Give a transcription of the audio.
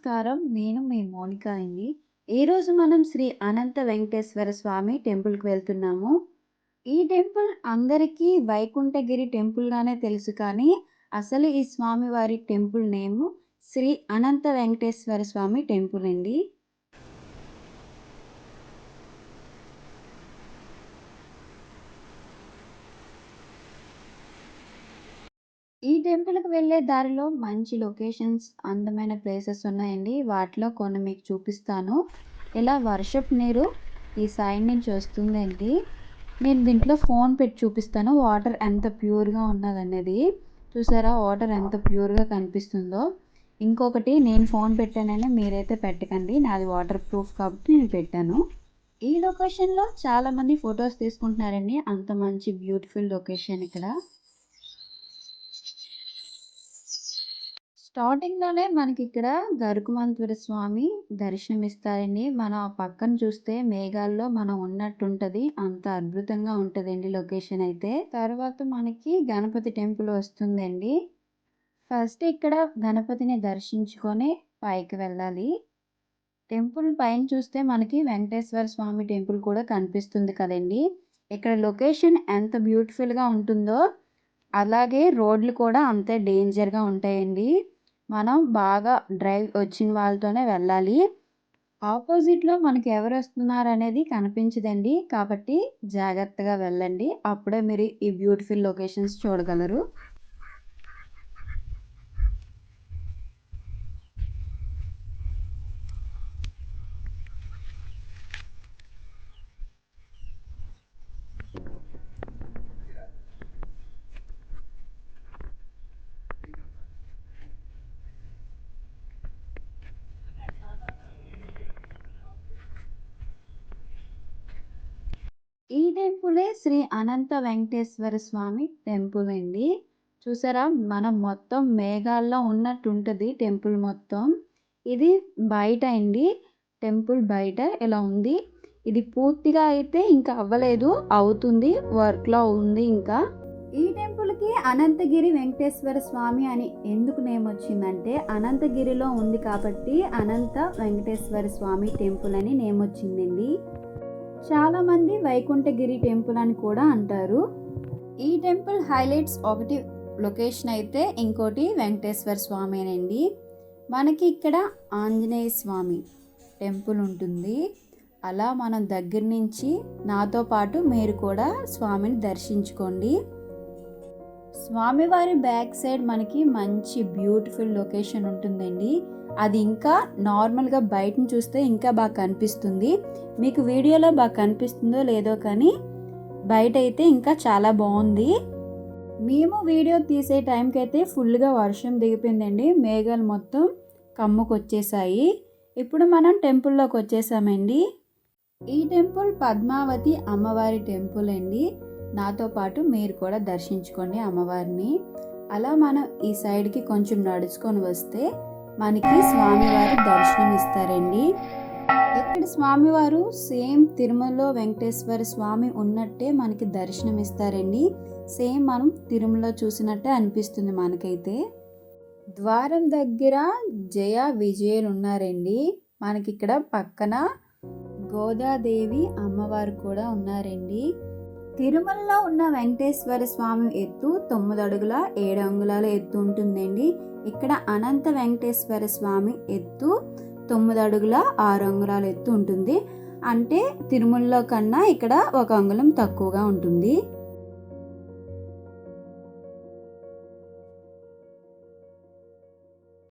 నమస్కారం. నేను మీ మౌనిక అండి. ఈరోజు మనం శ్రీ అనంత వెంకటేశ్వర స్వామి టెంపుల్‌కి వెళ్తున్నాము. ఈ టెంపుల్ అందరికీ వైకుంఠగిరి టెంపుల్‌గానే తెలుసు కానీ, అసలు ఈ స్వామివారి టెంపుల్ నేము శ్రీ అనంత వెంకటేశ్వర స్వామి టెంపుల్ అండి. ఈ టెంపుల్‌కి వెళ్ళే దారిలో మంచి లొకేషన్స్, అందమైన ప్లేసెస్ ఉన్నాయండి. వాటిలో కొన్ని మీకు చూపిస్తాను. ఇలా వర్షపు నీరు ఈ సైడ్ నుంచి వస్తుందండి. నేను దీంట్లో ఫోన్ పెట్టి చూపిస్తాను. వాటర్ ఎంత ప్యూర్‌గా ఉన్నదనేది. చూసారా వాటర్ ఎంత ప్యూర్‌గా కనిపిస్తుందో. ఇంకొకటి నేను ఫోన్ పెట్టానని మీరైతే పెట్టకండి. నాది వాటర్ ప్రూఫ్ కాబట్టి నేను పెట్టాను. ఈ లొకేషన్‌లో చాలామంది ఫోటోస్ తీసుకుంటున్నారండి. అంత మంచి బ్యూటిఫుల్ లొకేషన్ ఇక్కడ. స్టార్టింగ్‌లోనే మనకిక్కడ గరుకుమంతుడు స్వామి దర్శనమిస్తారండి. మనం ఆ పక్కన చూస్తే మేఘాల్లో మనం ఉన్నట్టుంటది. అంత అద్భుతంగా ఉంటదండి లొకేషన్ అయితే. తర్వాత మనకి గణపతి టెంపుల్ వస్తుందండి. ఫస్ట్ ఇక్కడ గణపతిని దర్శించుకొని పైకి వెళ్ళాలి. టెంపుల్ పైన చూస్తే మనకి వెంకటేశ్వర స్వామి టెంపుల్ కూడా కనిపిస్తుంది కదండీ! ఇక్కడ లొకేషన్ ఎంత బ్యూటిఫుల్‌గా ఉంటుందో, అలాగే రోడ్లు కూడా అంతే డేంజర్‌గా ఉంటాయండి. మనం బాగా డ్రైవ్ వచ్చిన వాళ్ళతోనే వెళ్ళాలి. ఆపోజిట్‌లో మనకి ఎవరొస్తున్నారనేది కనిపించదండి. కాబట్టి జాగ్రత్తగా వెళ్ళండి. అప్పుడే మీరు ఈ బ్యూటిఫుల్ లొకేషన్స్ చూడగలరు. ఈ టెంపులే శ్రీ అనంత వెంకటేశ్వర స్వామి టెంపుల్ అండి. చూసారా? మనం మొత్తం మేఘాల్లో ఉన్నట్టుంటది టెంపుల్ మొత్తం. ఇది బయట అండి. టెంపుల్ బయట ఇలా ఉంది. ఇది పూర్తిగా అయితే ఇంకా అవ్వలేదు. అవుతుంది. వర్క్‌లో ఉంది ఇంకా. ఈ టెంపుల్‌కి అనంతగిరి వెంకటేశ్వర స్వామి అని ఎందుకు నేమ్ వచ్చిందంటే, అనంతగిరిలో ఉంది కాబట్టి అనంత వెంకటేశ్వర స్వామి టెంపుల్ అని నేమ్ వచ్చిందండి. చాలామంది వైకుంఠగిరి టెంపుల్ అని కూడా అంటారు. ఈ టెంపుల్ హైలైట్స్ ఒకటి లొకేషన్ అయితే, ఇంకోటి వెంకటేశ్వర స్వామేనండి. మనకి ఇక్కడ ఆంజనేయ స్వామి టెంపుల్ ఉంటుంది. అలా మనం దగ్గర నుంచి నాతో పాటు మీరు కూడా స్వామిని దర్శించుకోండి. స్వామివారి బ్యాక్ సైడ్ మనకి మంచి బ్యూటిఫుల్ లొకేషన్ ఉంటుందండి. అది ఇంకా నార్మల్గా బయటను చూస్తే ఇంకా బాగా కనిపిస్తుంది. మీకు వీడియోలో బాగా కనిపిస్తుందో లేదో కానీ బయట అయితే ఇంకా చాలా బాగుంది. మేము వీడియో తీసే టైంకి అయితే ఫుల్గా వర్షం దిగిపోయిందండి. మేఘాలు మొత్తం కమ్ముకొచ్చేసాయి. ఇప్పుడు మనం టెంపుల్లోకి వచ్చేసామండి. ఈ టెంపుల్ పద్మావతి అమ్మవారి టెంపుల్ అండి. నాతో పాటు మీరు కూడా దర్శించుకోండి అమ్మవారిని. అలా మనం ఈ సైడ్కి కొంచెం నడుచుకొని వస్తే మనకి స్వామివారి దర్శనం ఇస్తారండి. ఇక్కడ స్వామివారు సేమ్ తిరుమలలో వెంకటేశ్వర స్వామి ఉన్నట్టే మనకి దర్శనం ఇస్తారండి. సేమ్ మనం తిరుమలలో చూసినట్టే అనిపిస్తుంది మనకైతే. ద్వారం దగ్గర జయ విజయులు ఉన్నారండి. మనకి ఇక్కడ పక్కన గోదాదేవి అమ్మవారు కూడా ఉన్నారండి. తిరుమలలో ఉన్న వెంకటేశ్వర స్వామి ఎత్తు 9 అడుగుల 7 అంగుళాల ఎత్తు ఉంటుందండి. ఇక్కడ అనంత వెంకటేశ్వర స్వామి ఎత్తు 9 అడుగుల 6 అంగుళాల ఎత్తు ఉంటుంది. అంటే తిరుమలలో కన్నా ఇక్కడ 1 అంగుళం తక్కువగా ఉంటుంది.